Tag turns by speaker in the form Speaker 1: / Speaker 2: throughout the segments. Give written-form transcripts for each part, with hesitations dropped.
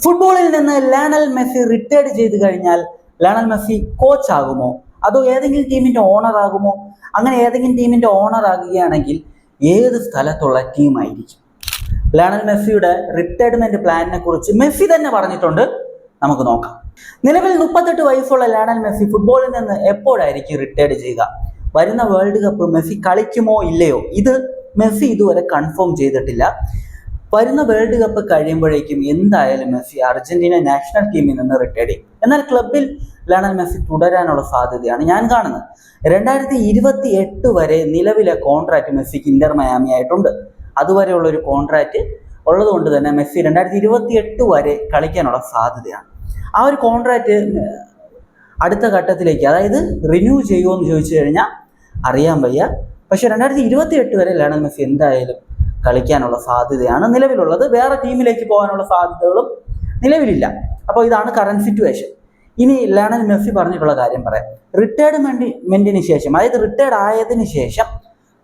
Speaker 1: ഫുട്ബോളിൽ നിന്ന് Lionel Messi retired ചെയ്ത് കഴിഞ്ഞാൽ ലയണൽ മെസ്സി കോച്ച് ആകുമോ, അതോ ഏതെങ്കിലും ടീമിന്റെ ഓണർ ആകുമോ? അങ്ങനെ ഏതെങ്കിലും ടീമിന്റെ ഓണർ ആകുകയാണെങ്കിൽ ഏത് സ്ഥലത്തുള്ള ടീമായിരിക്കും? ലയണൽ മെസ്സിയുടെ റിട്ടയർമെന്റ് പ്ലാനിനെ കുറിച്ച് മെസ്സി തന്നെ പറഞ്ഞിട്ടുണ്ട്. നമുക്ക് നോക്കാം. നിലവിൽ 38 വയസ്സുള്ള ലയണൽ മെസ്സി ഫുട്ബോളിൽ നിന്ന് എപ്പോഴായിരിക്കും റിട്ടയർഡ് ചെയ്യുക? വരുന്ന വേൾഡ് കപ്പ് മെസ്സി കളിക്കുമോ ഇല്ലയോ? ഇത് മെസ്സി ഇതുവരെ കൺഫേം ചെയ്തിട്ടില്ല. വരുന്ന വേൾഡ് കപ്പ് കഴിയുമ്പോഴേക്കും എന്തായാലും മെസ്സി അർജന്റീന നാഷണൽ ടീമിൽ നിന്ന് റിട്ടയർഡ് ചെയ്യും. എന്നാൽ ക്ലബിൽ ലയണൽ മെസ്സി തുടരാനുള്ള സാധ്യതയാണ് ഞാൻ കാണുന്നത്. 2028 വരെ നിലവിലെ കോൺട്രാക്ട് മെസ്സിക്ക് ഇന്റർ മയാമി ആയിട്ടുണ്ട്. അതുവരെയുള്ള ഒരു കോൺട്രാക്ട് ഉള്ളത് കൊണ്ട് തന്നെ മെസ്സി 2028 വരെ കളിക്കാനുള്ള സാധ്യതയാണ്. ആ ഒരു കോൺട്രാക്ട് അടുത്ത ഘട്ടത്തിലേക്ക്, അതായത് റിന്യൂ ചെയ്യുമോ എന്ന് ചോദിച്ചു കഴിഞ്ഞാൽ അറിയാൻ വയ്യ. പക്ഷെ 2028 വരെ ലയണൽ മെസ്സി എന്തായാലും കളിക്കാനുള്ള സാധ്യതയാണ് നിലവിലുള്ളത്. വേറെ ടീമിലേക്ക് പോകാനുള്ള സാധ്യതകളും നിലവിലില്ല. അപ്പോൾ ഇതാണ് കറന്റ് സിറ്റുവേഷൻ. ഇനി ലയണൽ മെസ്സി പറഞ്ഞിട്ടുള്ള കാര്യം പറയാം. റിട്ടയർമെന്റിന് ശേഷം, അതായത് റിട്ടയർഡ് ആയതിനു ശേഷം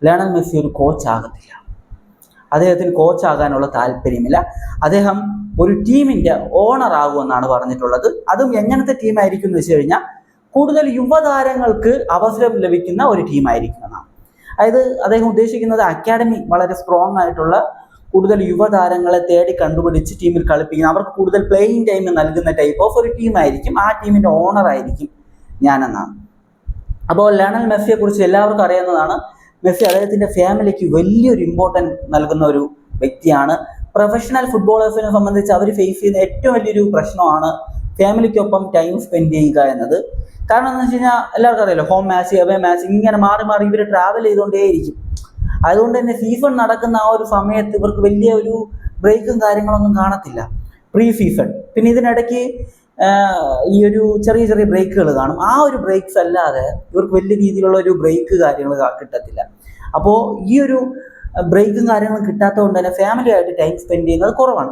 Speaker 1: ലയണൽ മെസ്സി ഒരു കോച്ച് ആകത്തില്ല. അദ്ദേഹത്തിന് കോച്ച് ആകാനുള്ള താല്പര്യമില്ല. അദ്ദേഹം ഒരു ടീമിന്റെ ഓണർ ആകുമെന്നാണ് പറഞ്ഞിട്ടുള്ളത്. അതും എങ്ങനത്തെ ടീമായിരിക്കും എന്ന് വെച്ച് കഴിഞ്ഞാൽ കൂടുതൽ യുവതാരങ്ങൾക്ക് അവസരം ലഭിക്കുന്ന ഒരു ടീമായിരിക്കും എന്നാണ്. അതായത് അദ്ദേഹം ഉദ്ദേശിക്കുന്നത് അക്കാഡമി വളരെ സ്ട്രോങ് ആയിട്ടുള്ള കൂടുതൽ യുവതാരങ്ങളെ തേടി കണ്ടുപിടിച്ച് ടീമിൽ കളിപ്പിക്കുന്ന, അവർക്ക് കൂടുതൽ പ്ലേയിങ് ടൈം നൽകുന്ന ടൈപ്പ് ഓഫ് ഒരു ടീമായിരിക്കും. ആ ടീമിന്റെ ഓണർ ആയിരിക്കും ഞാനെന്നാണ്. അപ്പോൾ ലയണൽ മെസ്സിയെ കുറിച്ച് എല്ലാവർക്കും അറിയുന്നതാണ്. മെസ്സി അദ്ദേഹത്തിന്റെ ഫാമിലിക്ക് വലിയൊരു ഇമ്പോർട്ടൻസ് നൽകുന്ന ഒരു വ്യക്തിയാണ്. പ്രൊഫഷണൽ ഫുട്ബോളേഴ്സിനെ സംബന്ധിച്ച് അവർ ഫേസ് ചെയ്യുന്ന ഏറ്റവും വലിയൊരു പ്രശ്നമാണ് ഫാമിലിക്കൊപ്പം ടൈം സ്പെൻഡ് ചെയ്യുക എന്നത്. കാരണം എന്ന് വെച്ച് കഴിഞ്ഞാൽ എല്ലാവർക്കും അറിയാലോ, ഹോം മാച്ച്, അവേ മാച്ച്, ഇങ്ങനെ മാറി മാറി ഇവർ ട്രാവൽ ചെയ്തുകൊണ്ടേയിരിക്കും. അതുകൊണ്ട് തന്നെ സീസൺ നടക്കുന്ന ആ ഒരു സമയത്ത് ഇവർക്ക് വലിയ ഒരു ബ്രേക്കും കാര്യങ്ങളൊന്നും കാണത്തില്ല, പ്രീ സീസൺ. പിന്നെ ഇതിനിടയ്ക്ക് ഈ ഒരു ചെറിയ ചെറിയ ബ്രേക്കുകൾ കാണും. ആ ഒരു ബ്രേക്സ് അല്ലാതെ ഇവർക്ക് വലിയ രീതിയിലുള്ള ഒരു ബ്രേക്ക് കാര്യങ്ങൾ കിട്ടത്തില്ല. അപ്പോൾ ഈ ഒരു ബ്രേക്കും കാര്യങ്ങളും കിട്ടാത്തത് കൊണ്ട് തന്നെ ഫാമിലി ആയിട്ട് ടൈം സ്പെൻഡ് ചെയ്യുന്നത് കുറവാണ്.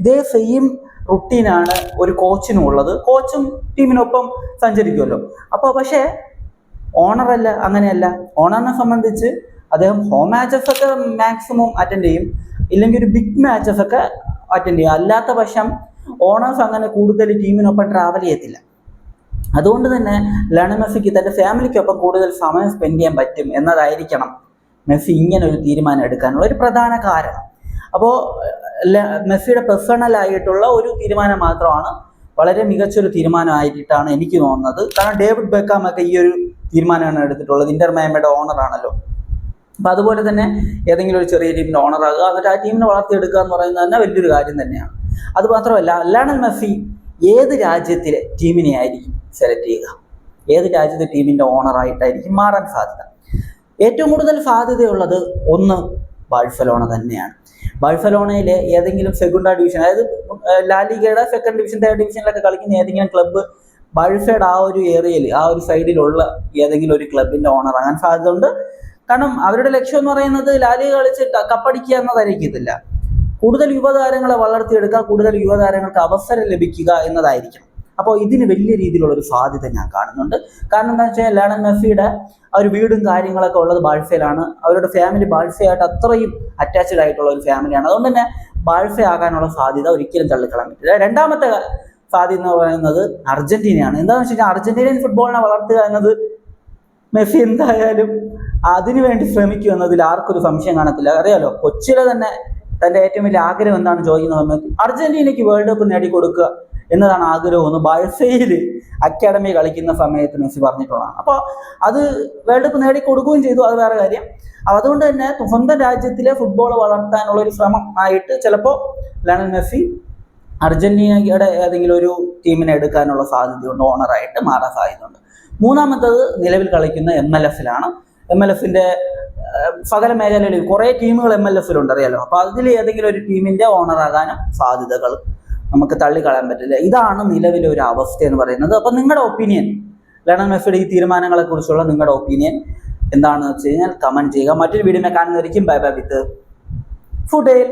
Speaker 1: ഇതേ സെയിം റുട്ടീനാണ് ഒരു കോച്ചിനും ഉള്ളത്. കോച്ചും ടീമിനൊപ്പം സഞ്ചരിക്കുമല്ലോ. അപ്പോൾ പക്ഷേ ഓണറല്ല, അങ്ങനെയല്ല. ഓണറിനെ സംബന്ധിച്ച് അദ്ദേഹം ഹോം മാച്ചസ് ഒക്കെ മാക്സിമം അറ്റൻഡ് ചെയ്യും, ഇല്ലെങ്കിൽ ഒരു ബിഗ് മാച്ചസ് ഒക്കെ അറ്റൻഡ് ചെയ്യും. അല്ലാത്ത പക്ഷം ഓണേഴ്സ് അങ്ങനെ കൂടുതൽ ടീമിനൊപ്പം ട്രാവൽ ചെയ്യത്തില്ല. അതുകൊണ്ട് തന്നെ ലയണൽ മെസ്സിക്ക് തൻ്റെ ഫാമിലിക്കൊപ്പം കൂടുതൽ സമയം സ്പെൻഡ് ചെയ്യാൻ പറ്റും എന്നതായിരിക്കണം മെസ്സി ഇങ്ങനെ ഒരു തീരുമാനം എടുക്കാനുള്ള ഒരു പ്രധാന കാരണം. അപ്പോൾ മെസ്സിയുടെ പേഴ്സണൽ ആയിട്ടുള്ള ഒരു തീരുമാനം മാത്രമാണ്, വളരെ മികച്ചൊരു തീരുമാനമായിട്ടാണ് എനിക്ക് തോന്നുന്നത്. കാരണം ഡേവിഡ് ബെക്കാം ഒക്കെ ഈ ഒരു തീരുമാനമാണ് എടുത്തിട്ടുള്ളത്. ഇന്റർ മയാമിയുടെ ഓണറാണല്ലോ. അപ്പം അതുപോലെ തന്നെ ഏതെങ്കിലും ഒരു ചെറിയ ടീമിന്റെ ഓണർ ആകുക, എന്നിട്ട് ആ ടീമിനെ വളർത്തിയെടുക്കുക എന്ന് പറയുന്നത് തന്നെ വലിയൊരു കാര്യം തന്നെയാണ്. അത് മാത്രമല്ല, ലയണൽ മെസ്സി ഏത് രാജ്യത്തിലെ ടീമിനെ ആയിരിക്കും സെലക്ട് ചെയ്യുക, ഏത് രാജ്യത്തെ ടീമിന്റെ ഓണറായിട്ടായിരിക്കും മാറാൻ സാധ്യത? ഏറ്റവും കൂടുതൽ സാധ്യതയുള്ളത് ഒന്ന് ബാഴ്സലോണ തന്നെയാണ്. ബാഴ്സലോണയിലെ ഏതെങ്കിലും സെക്കൻഡ് ഡിവിഷൻ, അതായത് ലാലിഗയുടെ സെക്കൻഡ് ഡിവിഷൻ, തേർഡ് ഡിവിഷനിലൊക്കെ കളിക്കുന്ന ഏതെങ്കിലും ക്ലബ്ബ് ബാഴ്സയുടെ ആ ഒരു ഏരിയയിൽ, ആ ഒരു സൈഡിലുള്ള ഏതെങ്കിലും ഒരു ക്ലബിന്റെ ഓണർ ആകാൻ സാധ്യതയുണ്ട്. കാരണം അവരുടെ ലക്ഷ്യം എന്ന് പറയുന്നത് ലാലിഗ കളിച്ച് കപ്പടിക്കുക എന്നതായിരിക്കത്തില്ല, കൂടുതൽ യുവതാരങ്ങളെ വളർത്തിയെടുക്കുക, കൂടുതൽ യുവതാരങ്ങൾക്ക് അവസരം ലഭിക്കുക എന്നതായിരിക്കും. അപ്പോൾ ഇതിന് വലിയ രീതിയിലുള്ള ഒരു സാധ്യത ഞാൻ കാണുന്നുണ്ട്. കാരണം എന്താ വെച്ചാൽ ലയണൽ മെസ്സിയുടെ ആ ഒരു വീടും കാര്യങ്ങളൊക്കെ ഉള്ളത് ബാഴ്സയിലാണ്. അവരുടെ ഫാമിലി ബാഴ്സയായിട്ട് അത്രയും അറ്റാച്ച്ഡ് ആയിട്ടുള്ള ഒരു ഫാമിലിയാണ്. അതുകൊണ്ട് തന്നെ ബാഴ്സ ആകാനുള്ള സാധ്യത ഒരിക്കലും തള്ളിക്കളയാൻ പറ്റില്ല. രണ്ടാമത്തെ സാധ്യത എന്ന് പറയുന്നത് അർജന്റീനയാണ്. എന്താണെന്ന് വെച്ച് കഴിഞ്ഞാൽ അർജന്റീനിയൻ ഫുട്ബോളിനെ വളർത്തുക എന്നത് മെസ്സി എന്തായാലും അതിനുവേണ്ടി ശ്രമിക്കും എന്നതിൽ ആർക്കൊരു സംശയം കാണത്തില്ല. അറിയാലോ, കൊച്ചിയിലെ തന്നെ തൻ്റെ ഏറ്റവും വലിയ ആഗ്രഹം എന്താണ് ചോദിക്കുന്ന സമയത്ത് അർജന്റീനയ്ക്ക് വേൾഡ് കപ്പ് നേടിക്കൊടുക്കുക എന്നതാണ് ആഗ്രഹമെന്ന് ബാഴ്സയിൽ അക്കാഡമി കളിക്കുന്ന സമയത്ത് മെസ്സി പറഞ്ഞിട്ടുള്ളതാണ്. അപ്പോൾ അത് വേൾഡ് കപ്പ് നേടിക്കൊടുക്കുകയും ചെയ്തു, അത് വേറെ കാര്യം. അതുകൊണ്ട് തന്നെ സ്വന്തം രാജ്യത്തിലെ ഫുട്ബോൾ വളർത്താനുള്ള ഒരു ശ്രമം ആയിട്ട് ചിലപ്പോൾ ലയണൽ മെസ്സി അർജന്റീനയുടെ ഏതെങ്കിലും ഒരു ടീമിനെ എടുക്കാനുള്ള സാധ്യതയുണ്ട്, ഓണറായിട്ട് മാറാൻ സാധ്യതയുണ്ട്. മൂന്നാമത്തത് നിലവിൽ കളിക്കുന്ന MLS-ലാണ്. MLS-ന്റെ സകല മേഖലകളിൽ കുറേ ടീമുകൾ MLS-ലുണ്ട്, അറിയാലോ. അപ്പോൾ അതിൽ ഏതെങ്കിലും ഒരു ടീമിന്റെ ഓണറാകാനും സാധ്യതകൾ നമുക്ക് തള്ളിക്കളയാൻ പറ്റില്ല. ഇതാണ് നിലവിലെ ഒരു അവസ്ഥ എന്ന് പറയുന്നത്. അപ്പോൾ നിങ്ങളുടെ ഒപ്പീനിയൻ, ലയണൽ മെസ്സിയുടെ ഈ തീരുമാനങ്ങളെ കുറിച്ചുള്ള നിങ്ങളുടെ ഒപ്പീനിയൻ എന്താണെന്ന് വെച്ച് കഴിഞ്ഞാൽ കമന്റ് ചെയ്യുക. മറ്റൊരു വീഡിയോ കാണുന്നവരിക്കും ബൈ ബൈ വിത്ത് ഫുഡേൽ.